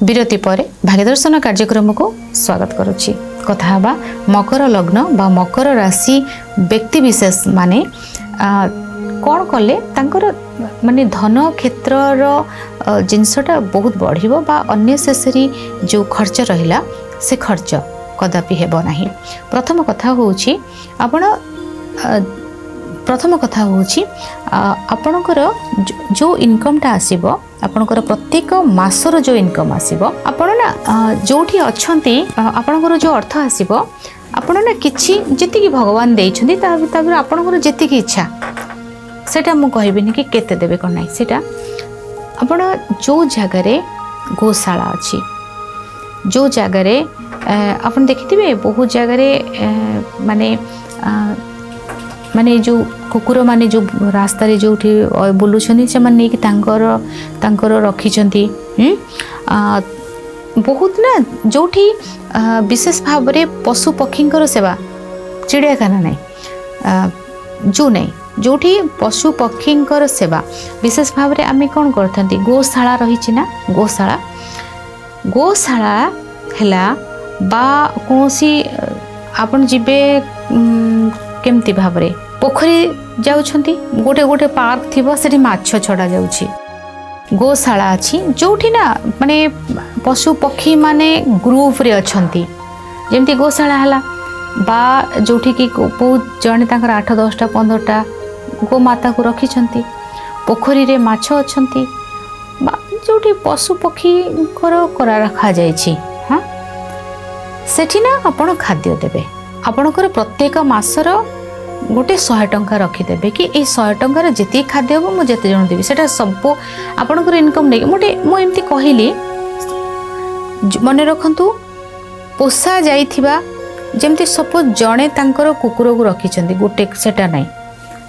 विरति पर भाग्यदर्शन कार्यक्रम को स्वागत करुच्ची। कथा हबा मकर लग्न बा मकर राशि व्यक्ति विशेष माने कौन कले तांकर माने धन क्षेत्र जिनसटा बहुत बढ़िबो बा अननेसेसरी जो खर्च रहिला से खर्च कदापि हेबो नाही। प्रथम कथा होउची आपणकर जो इनकमटा आसीबो आपणकर प्रत्येक मासर जो इनकम आसीबो आपण ना जोठी अछंती आपणकर जो अर्थ आसीबो आपण ना किछि जेतिकी भगवान देइछंती तापर आपणकर जेतिकी इच्छा सेटा मु कहबिनी कि केते देबे कोन नाही। सेटा आपण जो जगह रे गोशाला अछि जो जगह रे आपण देखिथिबे बहुत जगह रे माने माने जो कुकुर माने जो रास्ता रे जो बुलुछनी से माने कि तांकर रखिछंती बहुत ना जोठी विशेष भाव रे पशु पक्षींकर सेवा चिड़ियाखाना नहीं जो नहीं जोठी पशु पक्षींकर सेवा विशेष भाव रे आमे कोन करथंती गोशाला रहिछि ना गोशाला हैला बा कोनसी आपण जिबे केमती भाव रे पोखरी जाउछंती गोटे गोटे पार्क थिबो सेठी माछ छडा जाउछि। गोशाला अछि जोठी ना माने पशु पक्षी माने ग्रुप रे अछंती जेमती गोशाला हला बा जोठी कि बहुत जने तांकर 8-10टा 15टा गो माता को रखिछंती पोखरी रे माछ अछंती बा जोठी पशु पक्षी करा रखा जाइछि। हां सेठी ना आपण खाद्य देबे आपणकर प्रत्येक मासर गोटे 100 टंका रखिदेवे कि ये 100 टंकार जिते खाद्य हम मुझे जन देवी से सब आपणकर इनकम नहीं मोटे मुझे कहली मन रखु पोषा जाइथिबा जेमती सपोज जड़े तांकर कुकुर को रखिछंती गोटे सेटा नहीं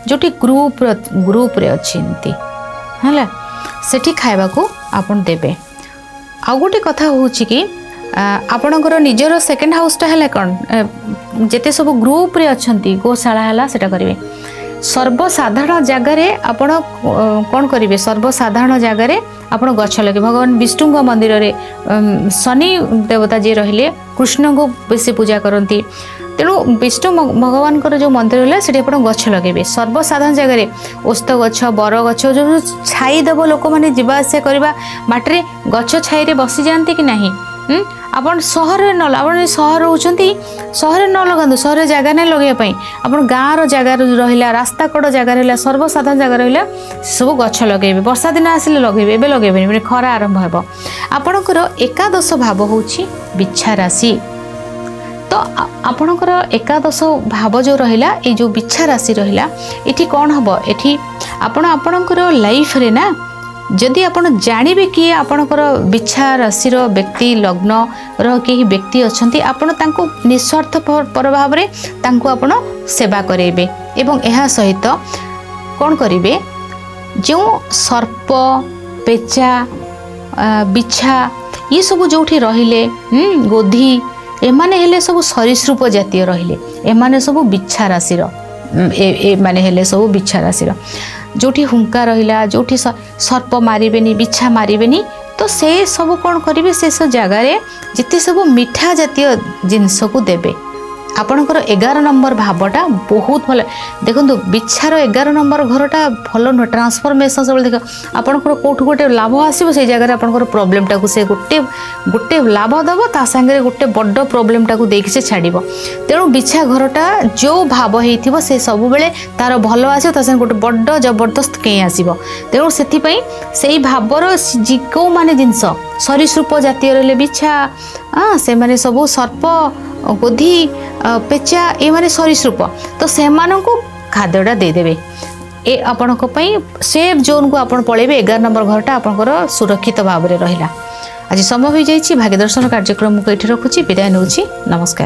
जोटी ग्रुप रे अछि एंती हला सेठी खाइबा को आपन देबे। आ गोटे कथा होउछि कि आपणकर निजर सेकेंड हाउसटा है कौन जेते सब ग्रुप रे अछंती गोशाला है सेटा करेंगे सर्वसाधारण जगार आपण कौन करेंगे सर्वसाधारण जगार आपण गछ लगे भगवान विष्णु मंदिर रे शनि देवता जी रहिले कृष्ण को बेसी पूजा करती तेणु विष्णु भगवान जो मंदिर है से गछ लगे सर्वसाधारण जगार ओस्त गछ बर गछ जो छाई देव लोक मैंने जावास करवा बाटे गछ छाई रे बसी जाती कि नहीं आपण सहर न आपण सहर रोचंती सहर न लगांतु सहर जगह नहीं लगे आपण गाँव रो जगह रहिला रास्ता कड़ जगह रहिला सर्वसाधारण जगह रहिला सब गछ लगे वर्षा दिन आसिले लगे एबे लगेबेनी माने खरा आरंभ हेबो। आपणकर एकादश भाव होउछि बिच्छा राशि तो आपणकर एकादश भाव जो रहिला ए जो बिच्छा राशि रहिला एठी कोन हबो एठी आपणकर लाइफ रे ना जदि आपण जानिबे कि आपणकर बिच्छा राशिर व्यक्ति लग्न कहीं व्यक्ति अच्छी आपण तांको निस्वार्थ पर भाव रे तांको आपण सेवा करेबे एवं एहा सहित कौन करेंगे जो सर्प पेचा बिच्छा ये सब जोठी रहिले गोधी एमाने हेले सब सरीसृप जातीय रहिले एमाने सब बिच्छा राशिर माने हेले सब बिच्छा राशिर जोठी हुंका रहिला जोठी सर्प मारिबेनी बिच्छा मारिबेनी तो से सब कौन करेंगे से सब जगार जिते सब मिठा जातीय जिनस को देबे। आपणकर 11 नंबर भावटा बहुत भल देखो बिच्छार 11 नंबर घरटा भल नुह ट्रांसफॉर्मेशन सब देख आपणकर कौटू गोटे लाभ आसो से जगह आपणकर प्रोब्लेमटा को से गोटे लाभ दब ता संगे गोटे बड़ प्रोब्लेमटा को देखि से छाड़ब तेणु बिच्छा घरटा जो भाव होइथिबो से सब बेले तार भल आसो ता संगे गोटे बड़ जबरदस्त कहीं आसब तेणु से भावर जो माने जिनस सरीसृप जातीय रहिले बिच्छा से माने सब सर्प गोधी पेचा ये माने सरीसृप तो से खाद्यटा देदेवे ए आपण सेफ जोन को आपण पलैबे 11 नंबर घरटा आपणकर सुरक्षित भाव में रहिला। आज समय हो जाइए भाग्यदर्शन कार्यक्रम को ये रखुची विदाय नौची नमस्कार।